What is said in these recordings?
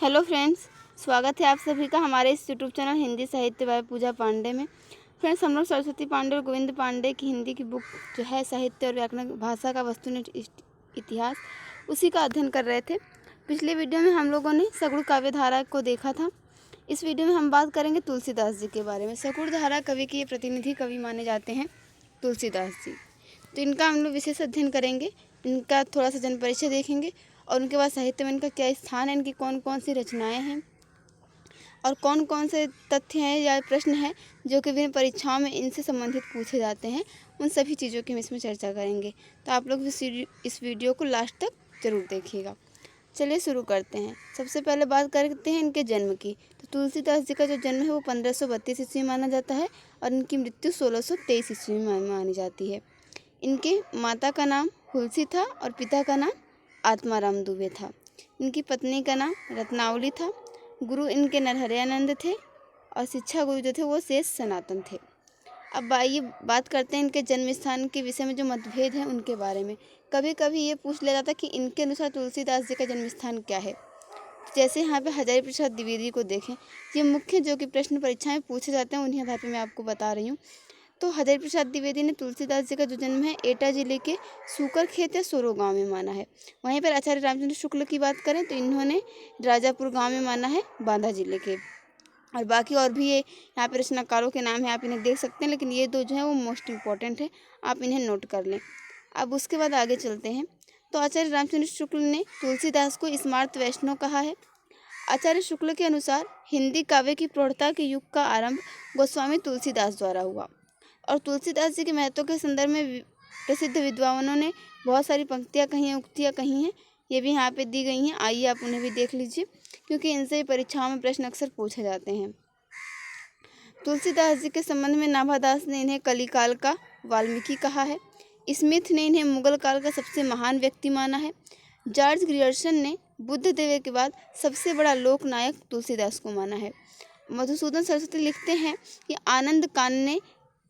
Hello friends, स्वागत है आप सभी का हमारे इस यूट्यूब चैनल हिंदी साहित्य बाय पूजा पांडे में। फ्रेंड्स, हम लोग सरस्वती पांडे और गोविंद पांडे की हिंदी की बुक जो है साहित्य और व्याकरण भाषा का वस्तुनिष्ठ इतिहास, उसी का अध्ययन कर रहे थे। पिछले वीडियो में हम लोगों ने सगुण काव्य धारा को देखा था। इस वीडियो में हम बात करेंगे तुलसीदास जी के बारे में। सगुण धारा कवि के प्रतिनिधि कवि माने जाते हैं तुलसीदास जी। तो इनका हम लोग विशेष अध्ययन करेंगे, इनका थोड़ा सा जन परिचय देखेंगे और उनके बाद साहित्य में इनका क्या स्थान है, इनकी कौन कौन सी रचनाएं हैं और कौन कौन से तथ्य हैं या प्रश्न हैं जो कि विभिन्न परीक्षाओं में इनसे संबंधित पूछे जाते हैं। उन सभी चीज़ों की हम इसमें चर्चा करेंगे। तो आप लोग इस वीडियो को लास्ट तक ज़रूर देखिएगा। चलिए शुरू करते हैं। सबसे पहले बात करते हैं इनके जन्म की। तो तुलसीदास जी का जो जन्म है वो 1532 ईस्वी में माना जाता है और इनकी मृत्यु 1623 ईस्वी में मानी जाती है। इनके माता का नाम हुलसी था और पिता का नाम आत्माराम दुबे था। इनकी पत्नी का नाम रत्नावली था। गुरु इनके नरहरियानंद थे और शिक्षा गुरु जो थे वो शेष सनातन थे। अब आइए बात करते हैं इनके जन्म स्थान के विषय में जो मतभेद है उनके बारे में। कभी कभी ये पूछ लिया जाता कि इनके अनुसार तुलसीदास जी का जन्म स्थान क्या है। जैसे यहाँ पे हजारी प्रसाद द्विवेदी को देखें, ये मुख्य जो कि प्रश्न परीक्षा में पूछे जाते हैं उन्हीं आधार पर मैं आपको बता रही हूँ। तो हजारी प्रसाद द्विवेदी ने तुलसीदास जी का जो जन्म है एटा जिले के सूकरखेत या सोरो गांव में माना है। वहीं पर आचार्य रामचंद्र शुक्ल की बात करें तो इन्होंने राजापुर गांव में माना है, बांदा जिले के। और बाकी और भी ये यहाँ पे रचनाकारों के नाम है, आप इन्हें देख सकते हैं, लेकिन ये दो जो है वो मोस्ट इम्पॉर्टेंट है, आप इन्हें नोट कर लें। अब उसके बाद आगे चलते हैं। तो आचार्य रामचंद्र शुक्ल ने तुलसीदास को स्मार्त वैष्णव कहा है। आचार्य शुक्ल के अनुसार हिंदी काव्य की प्रौढ़ता के युग का आरंभ गोस्वामी तुलसीदास द्वारा हुआ और तुलसीदास जी के महत्व के संदर्भ में प्रसिद्ध विद्वानों ने बहुत सारी पंक्तियाँ कही हैं, उक्तियाँ कही हैं। ये भी यहाँ पे दी गई हैं, आइए आप उन्हें भी देख लीजिए क्योंकि इनसे परीक्षाओं में प्रश्न अक्सर पूछे जाते हैं। तुलसीदास जी के संबंध में नाभादास ने इन्हें कलिकाल का वाल्मीकि कहा है। स्मिथ ने इन्हें मुगल काल का सबसे महान व्यक्ति माना है। जॉर्ज ग्रियर्सन ने बुद्ध देव के बाद सबसे बड़ा लोक नायक तुलसीदास को माना है। मधुसूदन सरस्वती लिखते हैं कि आनंद कान ने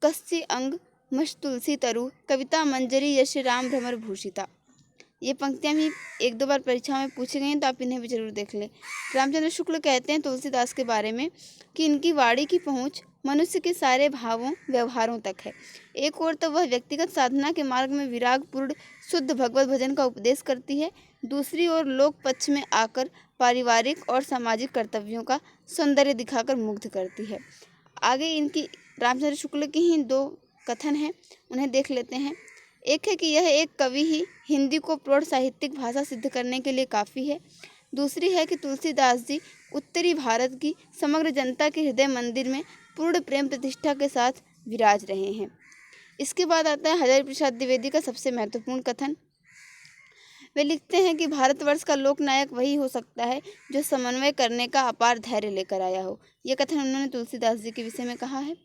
कस्य अंग मश तुलसी तरु कविता मंजरी यश राम भ्रमर भूषिता। ये पंक्तियाँ भी एक दो बार परीक्षा में पूछी गई हैं, तो आप इन्हें भी जरूर देख लें। रामचंद्र शुक्ल कहते हैं तुलसीदास के बारे में कि इनकी वाणी की पहुँच मनुष्य के सारे भावों व्यवहारों तक है। एक ओर तो वह व्यक्तिगत साधना के मार्ग में विरागपूर्ण शुद्ध भगवत भजन का उपदेश करती है, दूसरी ओर लोक पक्ष में आकर पारिवारिक और सामाजिक कर्तव्यों का सौंदर्य दिखाकर मुग्ध करती है। आगे इनकी रामचंद्र शुक्ल की ही दो कथन हैं, उन्हें देख लेते हैं। एक है कि यह एक कवि ही हिंदी को प्रौढ़ साहित्यिक भाषा सिद्ध करने के लिए काफ़ी है। दूसरी है कि तुलसीदास जी उत्तरी भारत की समग्र जनता के हृदय मंदिर में पूर्ण प्रेम प्रतिष्ठा के साथ विराज रहे हैं। इसके बाद आता है हजारी प्रसाद द्विवेदी का सबसे महत्वपूर्ण कथन। वे लिखते हैं कि भारतवर्ष का लोकनायक वही हो सकता है जो समन्वय करने का अपार धैर्य लेकर आया हो। यह कथन उन्होंने तुलसीदास जी के विषय में कहा है।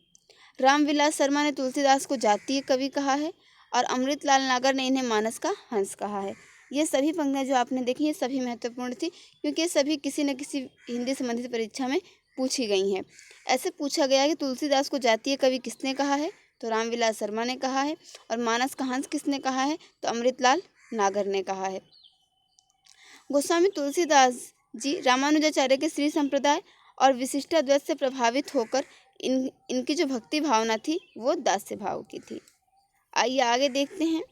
रामविलास शर्मा ने तुलसीदास को जातीय कवि कहा है और अमृतलाल नागर ने इन्हें मानस का हंस कहा है। ये सभी पंक्तियाँ जो आपने देखी ये सभी महत्वपूर्ण थी क्योंकि ये सभी किसी न किसी हिंदी संबंधित परीक्षा में पूछी गई हैं। ऐसे पूछा गया कि तुलसीदास को जातीय कवि किसने कहा है, तो रामविलास शर्मा ने कहा है, और मानस का हंस किसने कहा है, तो अमृतलाल नागर ने कहा है। गोस्वामी तुलसीदास जी रामानुजाचार्य के श्री संप्रदाय और विशिष्टाद्वैत से प्रभावित होकर इनकी जो भक्ति भावना थी वो दास्य भाव की थी। आइए आगे देखते हैं।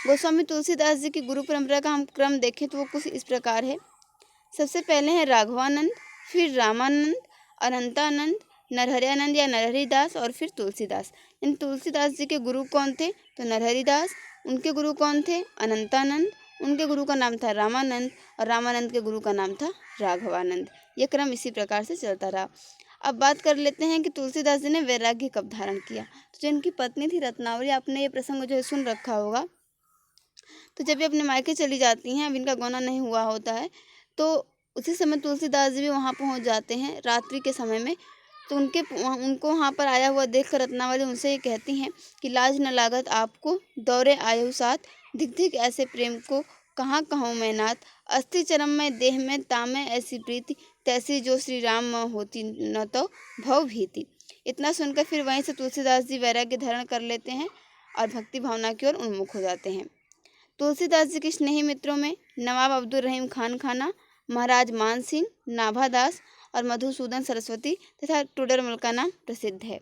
गोस्वामी तुलसीदास जी की गुरु परंपरा का हम क्रम देखें तो वो कुछ इस प्रकार है। सबसे पहले है राघवानंद, फिर रामानंद, अनंतानंद, नरहरियानंद या नरहरिदास और फिर तुलसीदास। इन तुलसीदास जी के गुरु कौन थे, तो नरहरिदास। उनके गुरु कौन थे, अनंतानंद। उनके गुरु का नाम था रामानंद और रामानंद के गुरु का नाम था राघवानंद। यह क्रम इसी प्रकार से चलता रहा। अब बात कर लेते हैं कि तुलसीदास जी ने वैराग्य कब धारण किया। तो जो इनकी पत्नी थी रत्नावली, आपने ये प्रसंग जो है सुन रखा होगा। तो जब ये अपने मायके चली जाती हैं, अब इनका गौना नहीं हुआ होता है, तो उसी समय तुलसीदास जी भी वहाँ पहुँच जाते हैं रात्रि के समय में। तो उनको वहाँ पर आया हुआ देख कर रत्नावली उनसे ये कहती हैं कि लाज न लागत आपको दौरे आयु साथ, धिक धिक ऐसे प्रेम को कहाँ कहूँ मैं नाथ, अस्थि चरम में देह में तामे ऐसी प्रीति, तैसी जो श्री राम में होती न तो भव भीति। इतना सुनकर फिर वहीं से तुलसीदास जी वैराग्य धारण कर लेते हैं और भक्ति भावना की ओर उन्मुख हो जाते हैं। तुलसीदास जी के स्नेही मित्रों में नवाब अब्दुल रहीम खान खाना, महाराज मान सिंह, नाभादास और मधुसूदन सरस्वती तथा टोडरमल का नाम प्रसिद्ध है।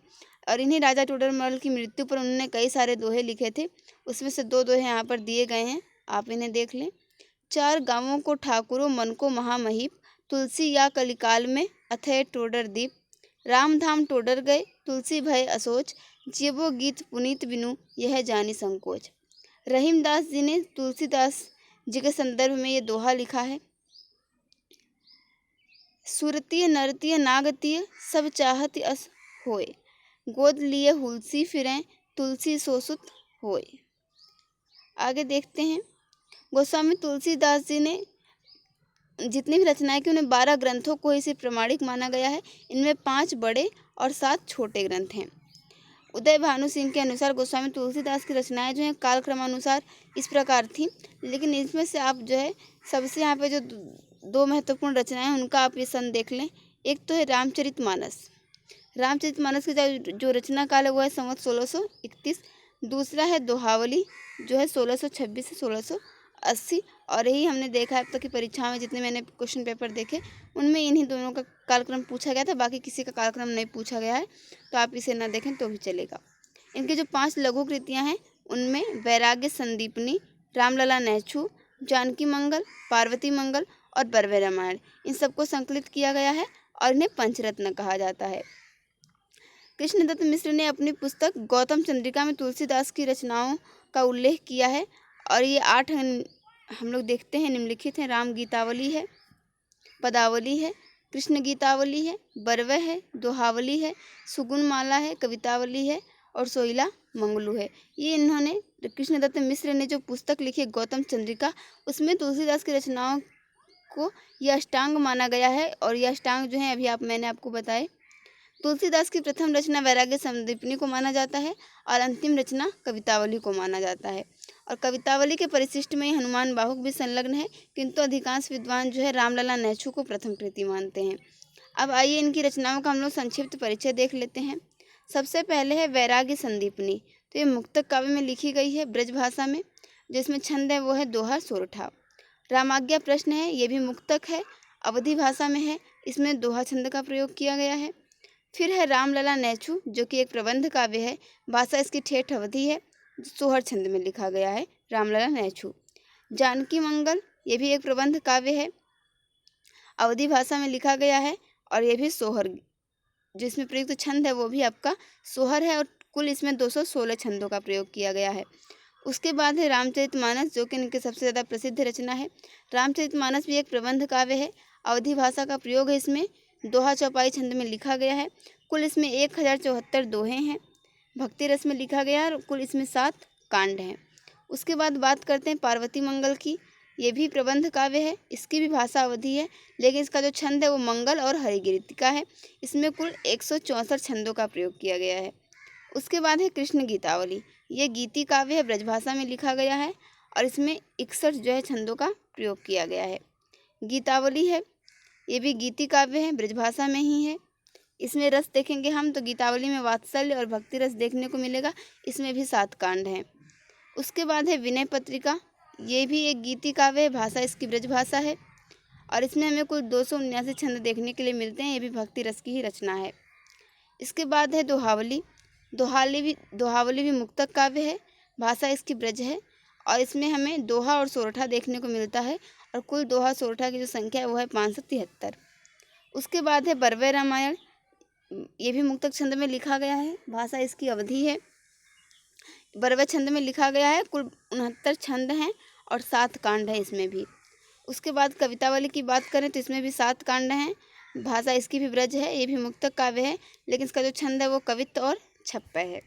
और इन्हीं राजा टोडरमल की मृत्यु पर उन्होंने कई सारे दोहे लिखे थे। उसमें से 2 दोहे यहाँ पर दिए गए हैं, आप इन्हें देख लें। 4 गाँवों को ठाकुरों मन को महामहिप, तुलसी या कलिकाल में अथय टोडर दीप। राम धाम टोडर गए, तुलसी भय असोच, जीवो गीत पुनीत बिनु यह जानी संकोच। रहीमदास जी ने तुलसीदास जी के संदर्भ में ये दोहा लिखा है। सुरतीय नरतीय नागतीय सब चाहत अस होए, गोद लिए हुलसी फिरें तुलसी सोसुत होए। आगे देखते हैं। गोस्वामी तुलसीदास जी ने जितनी भी रचनाएं की उन्हें 12 ग्रंथों को इसे प्रमाणिक माना गया है। इनमें 5 बड़े और 7 छोटे ग्रंथ हैं। उदय भानु सिंह के अनुसार गोस्वामी तुलसीदास की रचनाएं जो हैं कालक्रमानुसार इस प्रकार थी, लेकिन इसमें से आप जो है सबसे यहाँ पे जो 2 महत्वपूर्ण रचनाएं हैं उनका आप ये सन देख लें। एक तो है रामचरितमानस। रामचरितमानस की जो रचना काल है वो है संवत 1631। दूसरा है दोहावली जो है 1626 से 1680। और यही हमने देखा है अब तक की परीक्षा में जितने मैंने क्वेश्चन पेपर देखे उनमें इन्हीं दोनों का कालक्रम पूछा गया था, बाकी किसी का कालक्रम नहीं पूछा गया है, तो आप इसे ना देखें तो भी चलेगा। इनकी जो 5 लघु कृतियाँ हैं उनमें वैराग्य संदीपनी, रामलला नैछू, जानकी मंगल, पार्वती मंगल और बरवे रामायण, इन सबको संकलित किया गया है और इन्हें पंचरत्न कहा जाता है। कृष्णदत्त मिश्र ने अपनी पुस्तक गौतम चंद्रिका में तुलसीदास की रचनाओं का उल्लेख किया है और ये 8 हम लोग देखते हैं निम्नलिखित हैं। राम गीतावली है, पदावली है, कृष्ण गीतावली है, बरवे है, दोहावली है, सुगुन माला है, कवितावली है और सोइला मंगलू है। ये इन्होंने कृष्णदत्त मिश्र ने जो पुस्तक लिखी है गौतम चंद्रिका, उसमें तुलसीदास की रचनाओं को यह अष्टांग माना गया है। और यह अष्टांग जो है अभी मैंने आपको बताए। तुलसीदास की प्रथम रचना वैराग्य संदीपनी को माना जाता है और अंतिम रचना कवितावली को माना जाता है। और कवितावली के परिशिष्ट में हनुमान बाहुक भी संलग्न है, किंतु अधिकांश विद्वान जो है रामलला नैछू को प्रथम कृति मानते हैं। अब आइए इनकी रचनाओं का हम लोग संक्षिप्त परिचय देख लेते हैं। सबसे पहले है वैराग्य संदीपनी। तो ये मुक्तक काव्य में लिखी गई है ब्रज भाषा में, जिसमें छंद है वो है दोहा सोरठा। रामाज्ञा प्रश्न है, ये भी मुक्तक है, अवधी भाषा में है, इसमें दोहा छंद का प्रयोग किया गया है। फिर है रामलला नैछू जो कि एक प्रबंध काव्य है, भाषा इसकी ठेठ अवधी है, सोहर छंद में लिखा गया है रामलला नैछू। जानकी मंगल ये भी एक प्रबंध काव्य है, अवधी भाषा में लिखा गया है और ये भी सोहर, जिसमें प्रयुक्त छंद है वो भी आपका सोहर है और कुल इसमें 216 छंदों का प्रयोग किया गया है। उसके बाद है रामचरितमानस जो कि इनकी सबसे ज़्यादा प्रसिद्ध रचना है। रामचरितमानस भी एक प्रबंध काव्य है, अवधी भाषा का प्रयोग है, इसमें दोहा चौपाई छंद में लिखा गया है। कुल इसमें 1074 दोहे हैं, भक्ति रस में लिखा गया है और कुल इसमें 7 कांड हैं। उसके बाद बात करते हैं पार्वती मंगल की। ये भी प्रबंध काव्य है, इसकी भी भाषा अवधी है, लेकिन इसका जो छंद है वो मंगल और हरिगीतिका है। इसमें कुल 164 छंदों का प्रयोग किया गया है। उसके बाद है कृष्ण गीतावली। ये गीति काव्य है, ब्रजभाषा में लिखा गया है और इसमें 61 जो है छंदों का प्रयोग किया गया है। गीतावली है, ये भी गीति काव्य है, ब्रजभाषा में ही है। इसमें रस देखेंगे हम तो गीतावली में वात्सल्य और भक्ति रस देखने को मिलेगा, इसमें भी 7 कांड हैं। उसके बाद है विनय पत्रिका। ये भी एक गीति काव्य है, भाषा इसकी ब्रजभाषा है और इसमें हमें कुल 279 छंद देखने के लिए मिलते हैं, ये भी भक्ति रस की ही रचना है। इसके बाद है दोहावली। दोहावली भी मुक्तक काव्य है, भाषा इसकी ब्रज है और इसमें हमें दोहा और सोरठा देखने को मिलता है और कुल दोहा सोरठा की जो संख्या है वो है 573। उसके बाद है बरवे रामायण। ये भी मुक्तक छंद में लिखा गया है, भाषा इसकी अवधी है, बरवे छंद में लिखा गया है, कुल 69 छंद हैं और 7 कांड है इसमें भी। उसके बाद कवितावली की बात करें तो इसमें भी 7 कांड हैं, भाषा इसकी भी ब्रज है, ये भी मुक्तक काव्य है, लेकिन इसका जो छंद है वो कवित्व और छप्पय है।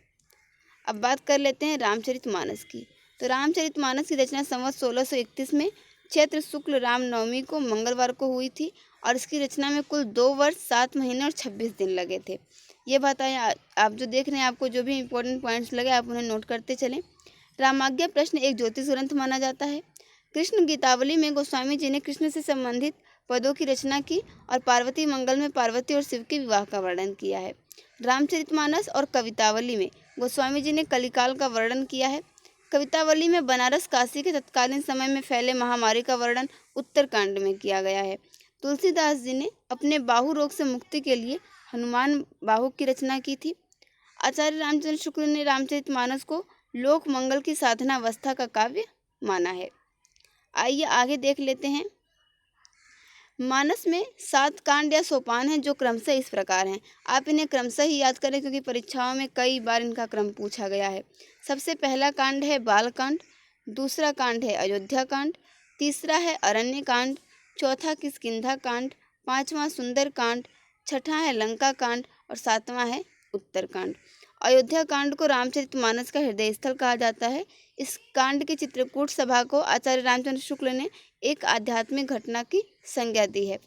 अब बात कर लेते हैं रामचरितमानस की। तो रामचरितमानस की रचना संवत 1631 में चैत्र शुक्ल रामनवमी को मंगलवार को हुई थी और इसकी रचना में कुल 2 वर्ष 7 महीने और 26 दिन लगे थे। ये बताएं आप जो देख रहे हैं, आपको जो भी इंपॉर्टेंट पॉइंट्स लगे आप उन्हें नोट करते चलें। रामाज्ञा प्रश्न एक ज्योतिष ग्रंथ माना जाता है। कृष्ण गीतावली में गोस्वामी जी ने कृष्ण से संबंधित पदों की रचना की और पार्वती मंगल में पार्वती और शिव के विवाह का वर्णन किया है। रामचरितमानस और कवितावली में गोस्वामी जी ने कलिकाल का वर्णन किया है। कवितावली में बनारस काशी के तत्कालीन समय में फैले महामारी का वर्णन उत्तरकांड में किया गया है। तुलसीदास जी ने अपने बाहु रोग से मुक्ति के लिए हनुमान बाहु की रचना की थी। आचार्य रामचंद्र शुक्ल ने रामचरितमानस को लोक मंगल की साधना अवस्था का काव्य माना है। आइए आगे देख लेते हैं। मानस में 7 कांड या सोपान हैं जो क्रमशः इस प्रकार हैं। आप इन्हें क्रमशः ही याद करें क्योंकि परीक्षाओं में कई बार इनका क्रम पूछा गया है। सबसे पहला कांड है बालकांड, दूसरा कांड है अयोध्या कांड, तीसरा है अरण्य कांड, चौथा किष्किंधा कांड, पांचवा सुंदर कांड, छठा है लंका कांड और सातवां है उत्तरकांड। अयोध्या कांड को रामचरितमानस का हृदय स्थल कहा जाता है। इस कांड की चित्रकूट सभा को आचार्य रामचंद्र शुक्ल ने एक आध्यात्मिक घटना की संज्ञा दी है।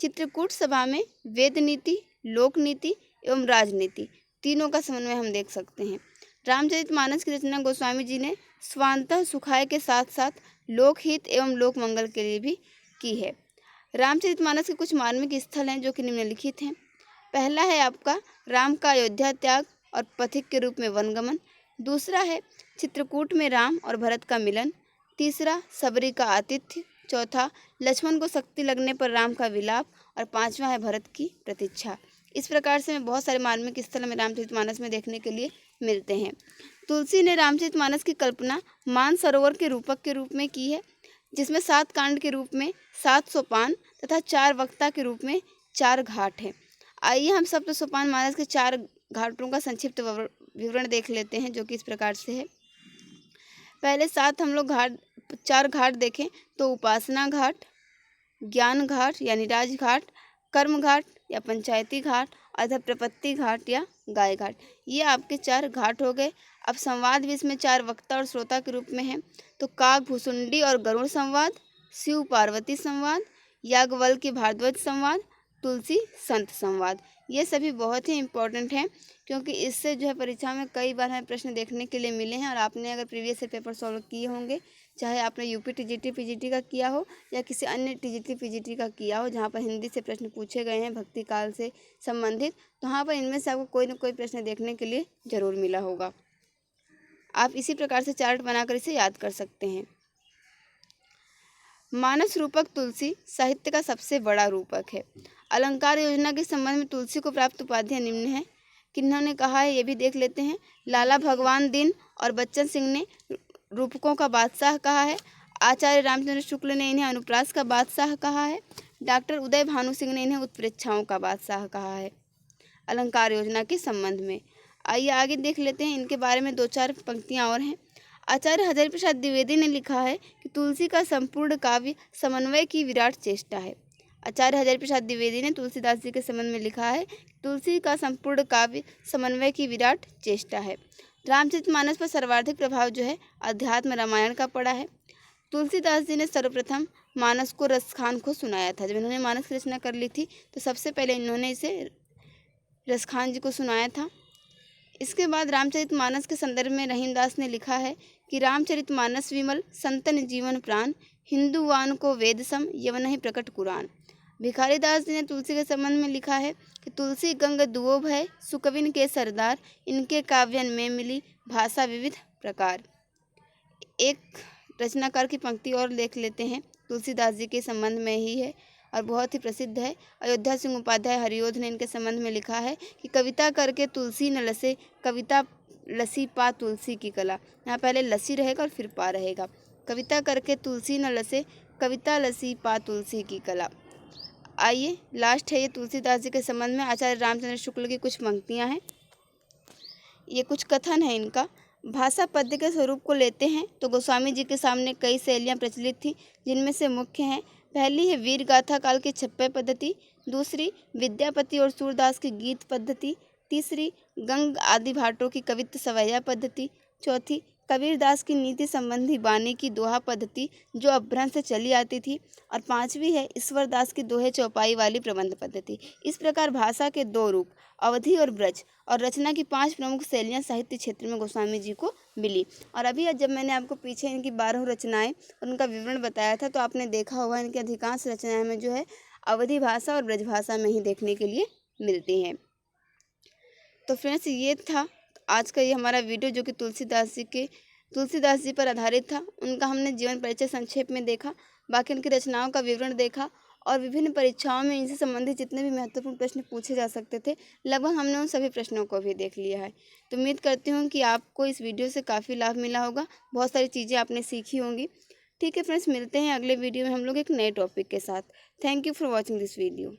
चित्रकूट सभा में वेद नीति, लोक नीति एवं राजनीति तीनों का समन्वय हम देख सकते हैं। रामचरितमानस की रचना गोस्वामी जी ने स्वांतः सुखाय के साथ साथ लोकहित एवं लोक मंगल के लिए भी की है। रामचरितमानस के कुछ मार्मिक स्थल हैं जो कि निम्नलिखित हैं। पहला है आपका राम का अयोध्या त्याग और पथिक के रूप में वनगमन, दूसरा है चित्रकूट में राम और भरत का मिलन, तीसरा सबरी का आतिथ्य, चौथा लक्ष्मण को शक्ति लगने पर राम का विलाप और पांचवा है भरत की प्रतीक्षा। इस प्रकार से हमें बहुत सारे मार्मिक स्थल हमें रामचरितमानस में देखने के लिए मिलते हैं। तुलसी ने रामचरितमानस की कल्पना मानसरोवर के रूपक के रूप में की है, जिसमें 7 कांड के रूप में 7 सोपान तथा 4 वक्ता के रूप में 4 घाट हैं। आइए हम सप्त सोपान मानस के 4 घाटों का संक्षिप्त विवरण देख लेते हैं, जो कि इस प्रकार से है। पहले 7 हम लोग 4 घाट देखें तो उपासना घाट, ज्ञान घाट यानी राजघाट, कर्म घाट या पंचायती घाट, अथवा प्रपत्ति घाट या गाय घाट, ये आपके 4 घाट हो गए। अब संवाद भी इसमें 4 वक्ता और श्रोता के रूप में है। तो काग भुसुंडी और गरुड़ संवाद, शिव पार्वती संवाद, याज्ञवल्क्य भारद्वाज संवाद, तुलसी संत संवाद, ये सभी बहुत ही इम्पोर्टेंट हैं क्योंकि इससे जो है परीक्षा में कई बार हमें प्रश्न देखने के लिए मिले हैं। और आपने अगर प्रीवियस ईयर पेपर सॉल्व किए होंगे, चाहे आपने यूपी टीजीटी पीजीटी का किया हो या किसी अन्य टीजीटी पीजीटी का किया हो जहाँ पर हिंदी से प्रश्न पूछे गए हैं भक्ति काल से संबंधित, तो वहाँ पर इनमें से आपको कोई ना कोई प्रश्न देखने के लिए ज़रूर मिला होगा। आप इसी प्रकार से चार्ट बनाकर इसे याद कर सकते हैं। मानस रूपक तुलसी साहित्य का सबसे बड़ा रूपक है। अलंकार योजना के संबंध में तुलसी को प्राप्त उपाधियां निम्न हैं। किन्होंने कहा है ये भी देख लेते हैं। लाला भगवान दिन और बच्चन सिंह ने रूपकों का बादशाह कहा है। आचार्य रामचंद्र शुक्ल ने इन्हें अनुप्रास का बादशाह कहा है। डॉक्टर उदय भानु सिंह ने इन्हें उत्प्रेक्षाओं का बादशाह कहा है अलंकार योजना के संबंध में। आइए आगे देख लेते हैं, इनके बारे में 2-4 पंक्तियाँ और हैं। आचार्य हजारी प्रसाद द्विवेदी ने लिखा है कि तुलसी का संपूर्ण काव्य समन्वय की विराट चेष्टा है। आचार्य हजारी प्रसाद द्विवेदी ने तुलसीदास जी के संबंध में लिखा है, तुलसी का संपूर्ण काव्य समन्वय की विराट चेष्टा है। रामचरितमानस पर सर्वाधिक प्रभाव जो है अध्यात्म रामायण का पड़ा है। तुलसीदास जी ने सर्वप्रथम मानस को रसखान को सुनाया था। जब इन्होंने मानस की रचना कर ली थी तो सबसे पहले इन्होंने इसे रसखान जी को सुनाया था। इसके बाद रामचरितमानस के संदर्भ में रहीमदास ने लिखा है कि रामचरितमानस विमल संतन जीवन प्राण, हिंदुवान को वेद सम यवन ही प्रकट कुरान। भिखारीदास जी ने तुलसी के संबंध में लिखा है कि तुलसी गंग दुओ भय, सुकविन के सरदार, इनके काव्यन में मिली भाषा विविध प्रकार। एक रचनाकार की पंक्ति और देख लेते हैं, तुलसीदास जी के संबंध में ही है और बहुत ही प्रसिद्ध है। अयोध्या सिंह उपाध्याय हरियोध ने इनके संबंध में लिखा है कि कविता करके तुलसी न लसे, कविता लसी पा तुलसी की कला। यहाँ पहले लसी रहेगा और फिर पा रहेगा। कविता करके तुलसी न लसे, कविता लसी पा तुलसी की कला। आइए लास्ट है ये तुलसीदास जी के संबंध में आचार्य रामचंद्र शुक्ल की कुछ पंक्तियाँ हैं। ये कुछ कथन है इनका। भाषा पद्य के स्वरूप को लेते हैं तो गोस्वामी जी के सामने कई शैलियाँ प्रचलित थी, जिनमें से मुख्य हैं। पहली है वीर गाथा काल की छप्पय पद्धति, दूसरी विद्यापति और सूरदास की गीत पद्धति, तीसरी गंग आदि भाटों की कवित्व सवैया पद्धति, चौथी कबीरदास की नीति संबंधी बानी की दोहा पद्धति जो अपभ्रंश से चली आती थी, और पांचवी है ईश्वरदास की दोहे चौपाई वाली प्रबंध पद्धति। इस प्रकार भाषा के 2 रूप अवधि और ब्रज और रचना की 5 प्रमुख शैलियाँ साहित्य क्षेत्र में गोस्वामी जी को मिली। और अभी जब मैंने आपको पीछे इनकी 12 रचनाएं और उनका विवरण बताया था तो आपने देखा होगा इनकी अधिकांश रचनाएं में जो है अवधि भाषा और ब्रज भाषा में ही देखने के लिए मिलती हैं। तो फ्रेंड्स ये था आज का ये हमारा वीडियो जो कि तुलसीदास जी के तुलसीदास जी पर आधारित था। उनका हमने जीवन परिचय संक्षेप में देखा, बाकी उनकी रचनाओं का विवरण देखा और विभिन्न परीक्षाओं में इनसे संबंधित जितने भी महत्वपूर्ण प्रश्न पूछे जा सकते थे, लगभग हमने उन सभी प्रश्नों को भी देख लिया है। तो उम्मीद करती हूँ कि आपको इस वीडियो से काफ़ी लाभ मिला होगा, बहुत सारी चीज़ें आपने सीखी होंगी। ठीक है फ्रेंड्स, मिलते हैं अगले वीडियो में हम लोग एक नए टॉपिक के साथ। Thank you for watching this video.